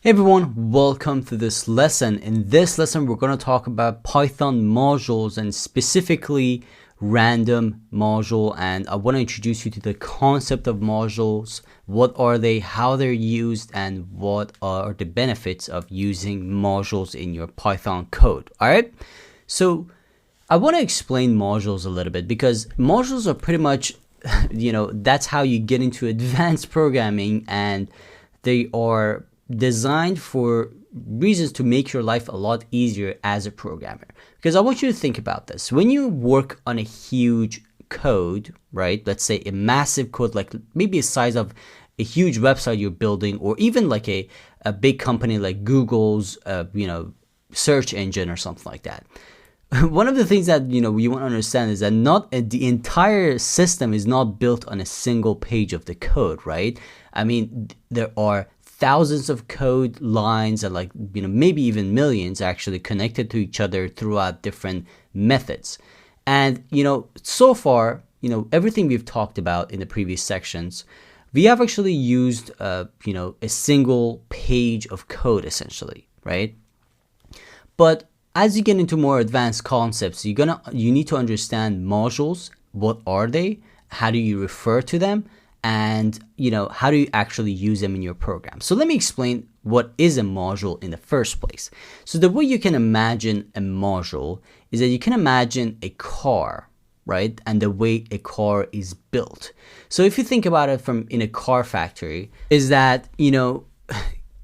Hey everyone, welcome to this lesson. In this lesson, we're going to talk about Python modules and specifically random module. And I want to introduce you to the concept of modules. What are they, how they're used, and what are the benefits of using modules in your Python code. All right. So I want to explain modules a little bit because modules are pretty much, that's how you get into advanced programming, and they are designed for reasons to make your life a lot easier as a programmer. Because I want you to think about this. When you work on a huge code, right? Let's say a massive code, like maybe the size of a huge website you're building, or even like a big company like Google's, search engine or something like that. One of the things that, you want to understand is that not the entire system is not built on a single page of the code, right? I mean, there are thousands of code lines and maybe even millions actually connected to each other throughout different methods. And, so far, everything we've talked about in the previous sections, we have actually used, a single page of code essentially, right? But as you get into more advanced concepts, you need to understand modules. What are they? How do you refer to them? And how do you actually use them in your program? So let me explain what is a module in the first place. So the way you can imagine a module is that you can imagine a car, right? And the way a car is built. So if you think about it from in a car factory, is that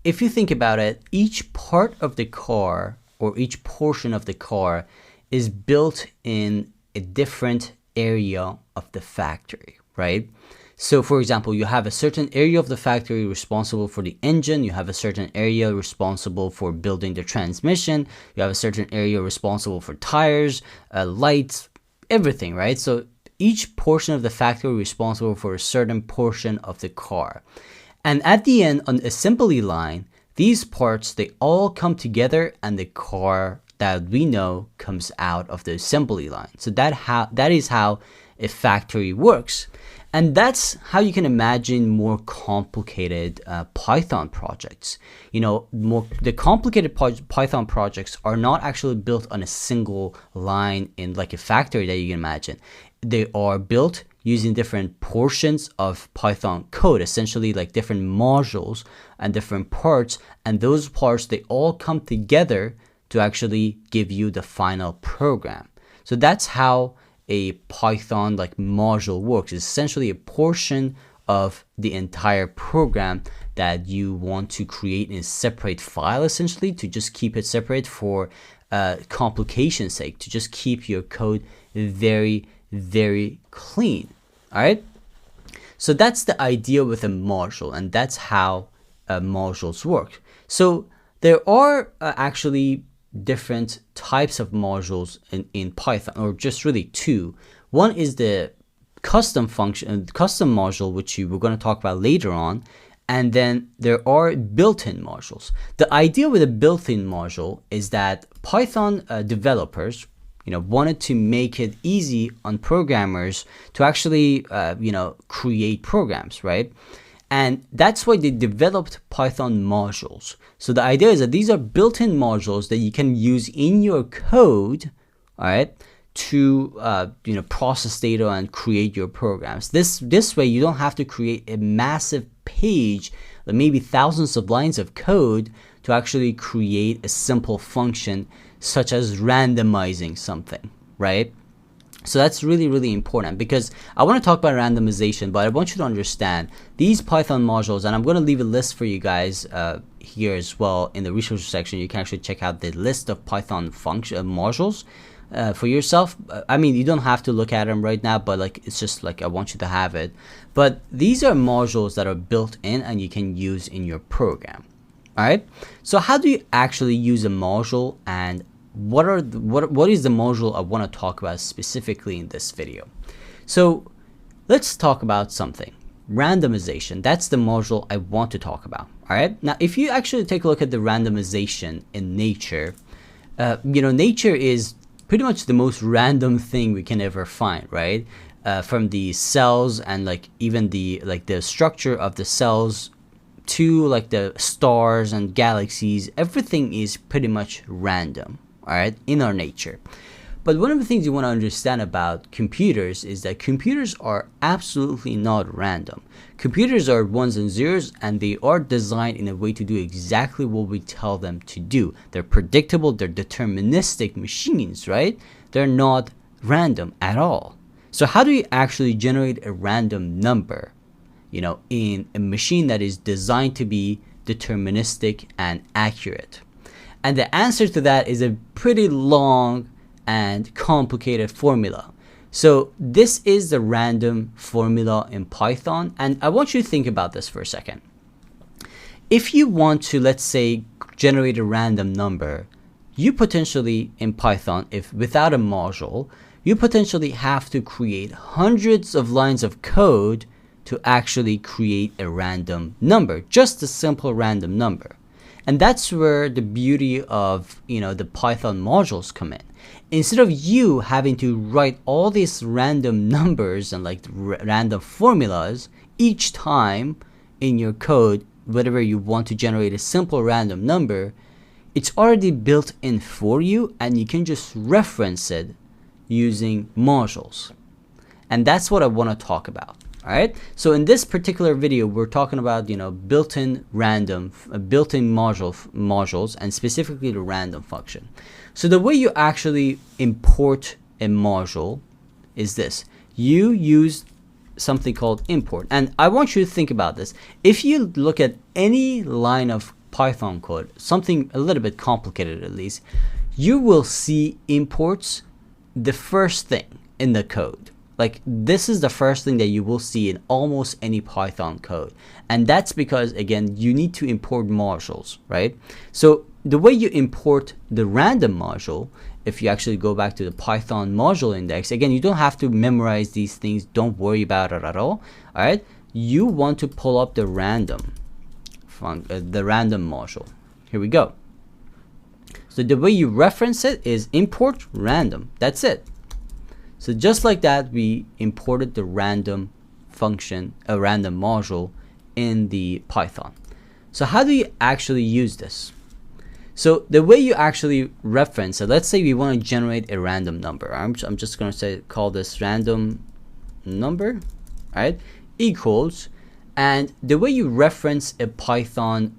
if you think about it, each part of the car or each portion of the car is built in a different area of the factory, right? So for example, you have a certain area of the factory responsible for the engine, you have a certain area responsible for building the transmission, you have a certain area responsible for tires, lights, everything, right? So each portion of the factory is responsible for a certain portion of the car. And at the end, on the assembly line, these parts, they all come together and the car that we know comes out of the assembly line. So that is how a factory works. And that's how you can imagine more complicated Python projects. The complicated Python projects are not actually built on a single line in like a factory that you can imagine. They are built using different portions of Python code, essentially like different modules and different parts. And those parts, they all come together to actually give you the final program. So that's how a Python module works. It's essentially a portion of the entire program that you want to create in a separate file, essentially to just keep it separate for complication's sake, to just keep your code very, very clean. All right. So that's the idea with a module, and that's how modules work. So there are actually different types of modules in Python, or just really two. One is the custom module, which we're going to talk about later on. And then there are built-in modules. The idea with a built-in module is that Python developers, wanted to make it easy on programmers to actually, create programs, right? And that's why they developed Python modules. So the idea is that these are built-in modules that you can use in your code, all right, to process data and create your programs. This way, you don't have to create a massive page, maybe thousands of lines of code to actually create a simple function such as randomizing something, right? So that's really, really important, because I want to talk about randomization, but I want you to understand these Python modules, and I'm going to leave a list for you guys here as well in the resources section. You can actually check out the list of Python modules for yourself. I mean, you don't have to look at them right now, but it's just I want you to have it. But these are modules that are built in and you can use in your program. All right. So how do you actually use a module, and what is the module I want to talk about specifically in this video? So let's talk about something. Randomization. That's the module I want to talk about. All right. Now, if you actually take a look at the randomization in nature, nature is pretty much the most random thing we can ever find, right? From the cells and even the structure of the cells to like the stars and galaxies, everything is pretty much random, all right, in our nature. But one of the things you want to understand about computers is that computers are absolutely not random. Computers are ones and zeros, and they are designed in a way to do exactly what we tell them to do. They're predictable, they're deterministic machines, right? They're not random at all. So how do you actually generate a random number, you know, in a machine that is designed to be deterministic and accurate? And the answer to that is a pretty long and complicated formula. So this is the random formula in Python, and I want you to think about this for a second. If you want to, let's say, generate a random number, you potentially, in Python, if without a module, you potentially have to create hundreds of lines of code to actually create a random number, just a simple random number. And that's where the beauty of, you know, the Python modules come in. Instead of you having to write all these random numbers and like random formulas each time in your code, whenever you want to generate a simple random number, it's already built in for you, and you can just reference it using modules. And that's what I want to talk about. All right. So in this particular video, we're talking about, you know, built-in random, built-in modules, and specifically the random function. So the way you actually import a module is this: you use something called import. And I want you to think about this. If you look at any line of Python code, something a little bit complicated at least, you will see imports the first thing in the code. Like, this is the first thing that you will see in almost any Python code. And that's because, again, you need to import modules, right? So the way you import the random module, if you actually go back to the Python module index, again, you don't have to memorize these things. Don't worry about it at all right? You want to pull up the random module. Here we go. So the way you reference it is import random. That's it. So just like that, we imported the random function, a random module in the Python. So how do you actually use this? So the way you actually reference it, let's say we want to generate a random number. I'm just going to call this random number, right? Equals, and the way you reference a Python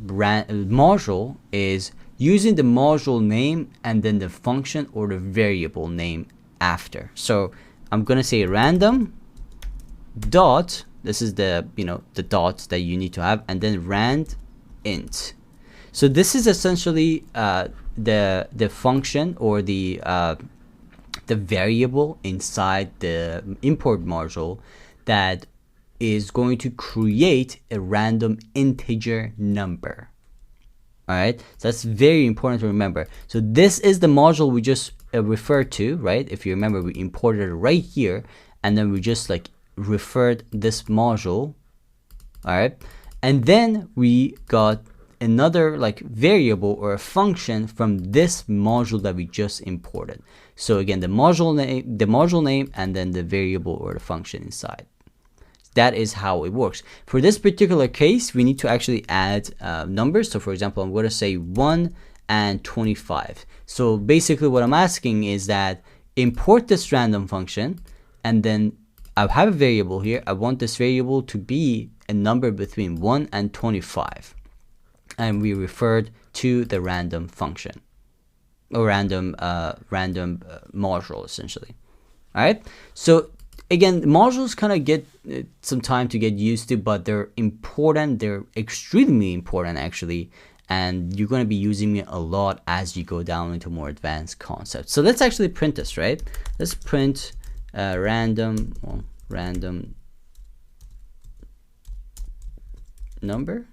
module is using the module name and then the function or the variable name after. So I'm gonna say random dot, this is the, you know, the dots that you need to have, and then rand int. So this is essentially the function or the variable inside the import module that is going to create a random integer number. All right, so that's very important to remember. So this is the module we just referred to, right? If you remember, we imported it right here, and then we just like referred this module. All right, and then we got another like variable or a function from this module that we just imported. So again, the module name, and then the variable or the function inside. That is how it works. For this particular case, we need to actually add numbers. So for example, I'm going to say 1 and 25. So basically what I'm asking is that import this random function, and then I have a variable here. I want this variable to be a number between 1 and 25. And we referred to the random function or random module essentially. All right. So again, modules kind of get some time to get used to, but they're important. They're extremely important, actually. And you're going to be using it a lot as you go down into more advanced concepts. So let's actually print this, right? Let's print random number.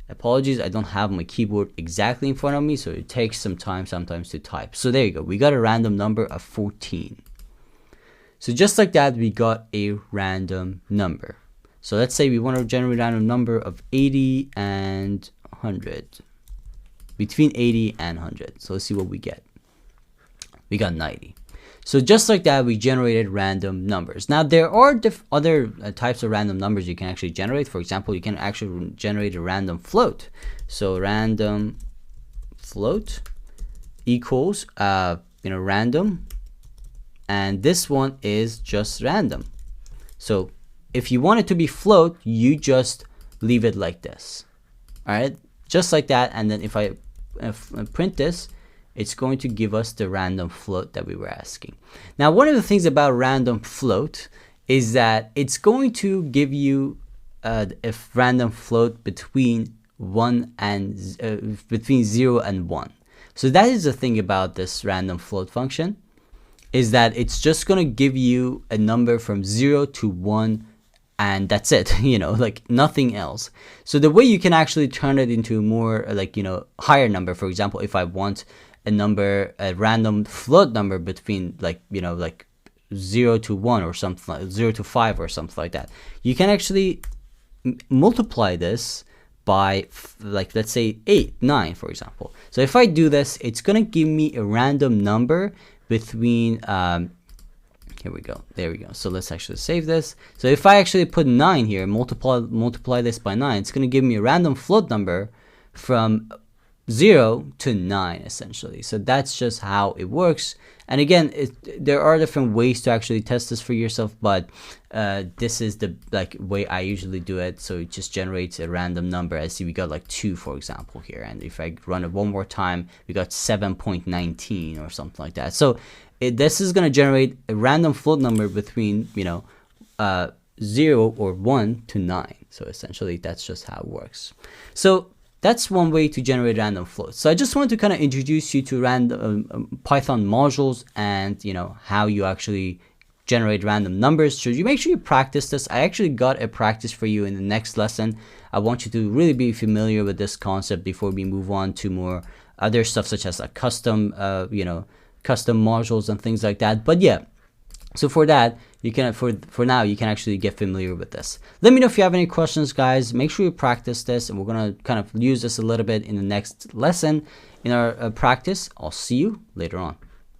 Apologies, I don't have my keyboard exactly in front of me, so it takes some time sometimes to type. So there you go. We got a random number of 14. So just like that, we got a random number. So let's say we want to generate a random number of 80 and 100. Between 80 and 100. So let's see what we get. We got 90. So just like that, we generated random numbers. Now there are other types of random numbers you can actually generate. For example, you can actually generate a random float. So random float equals random, and this one is just random. So if you want it to be float, you just leave it like this. All right, just like that. And then if I print this, it's going to give us the random float that we were asking. Now, one of the things about random float is that it's going to give you a random float between 0 and 1. So that is the thing about this random float function, is that it's just going to give you a number from 0 to 1, and that's it, like nothing else. So the way you can actually turn it into more like, higher number, for example, if I want a random float number between like 0 to 1 or something, like 0 to 5 or something like that, you can actually multiply this by like, let's say 8, 9, for example. So if I do this, it's gonna give me a random number between here we go, there we go. So let's actually save this. So if I actually put 9 here, multiply this by 9, it's gonna give me a random float number from 0 to 9 essentially. So that's just how it works. And again, there are different ways to actually test this for yourself, but this is the way I usually do it. So it just generates a random number. I see we got like 2, for example, here, and if I run it one more time, we got 7.19 or something like that. So this is going to generate a random float number between 0 or 1 to 9. So essentially that's just how it works. So that's one way to generate random floats. So I just wanted to kind of introduce you to random Python modules and how you actually generate random numbers. So you make sure you practice this. I actually got a practice for you in the next lesson. I want you to really be familiar with this concept before we move on to more other stuff such as like custom custom modules and things like that. But yeah, so for that, you can for now you can actually get familiar with this. Let me know if you have any questions, guys. Make sure you practice this, and we're gonna kind of use this a little bit in the next lesson in our practice. I'll see you later on.